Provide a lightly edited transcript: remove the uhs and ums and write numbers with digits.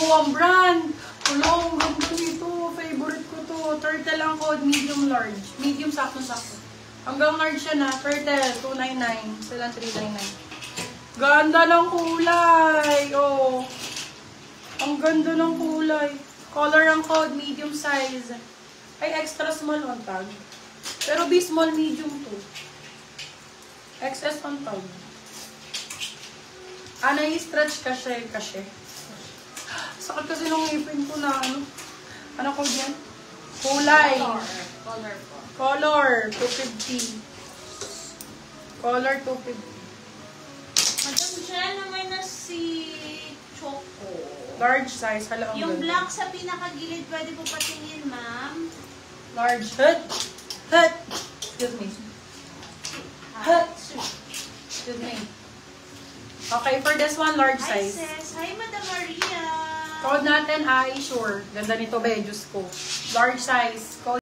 ang brand. Tulong, ganda nito. Favorite ko to. Turtle ang code, medium large. Medium sakto-sakto. Hanggang large siya na. Turtle, 299. Silang 399. Ganda ng kulay. Oh. Ang ganda ng kulay. Color ang code, medium size. Ay, extra small on tag. Pero be small, medium to. XS on tag. I-stretch kasi. Sakit kasi nung ngipin ko na ano. Ano ko yan? Kulay. Color po. Color, 250. Color, 250. Madam Jen, naman na si Choco. Large size. Hala, ang Yung ganda. black sa pinakagilid, pwede po patingin, ma'am. Large. Hut. Excuse me. Excuse me. Okay, for this one, large Hi, size. sis. Hi, Madam Maria. Code natin ay sure. Ganda nito ba, Diyos ko. Large size. Code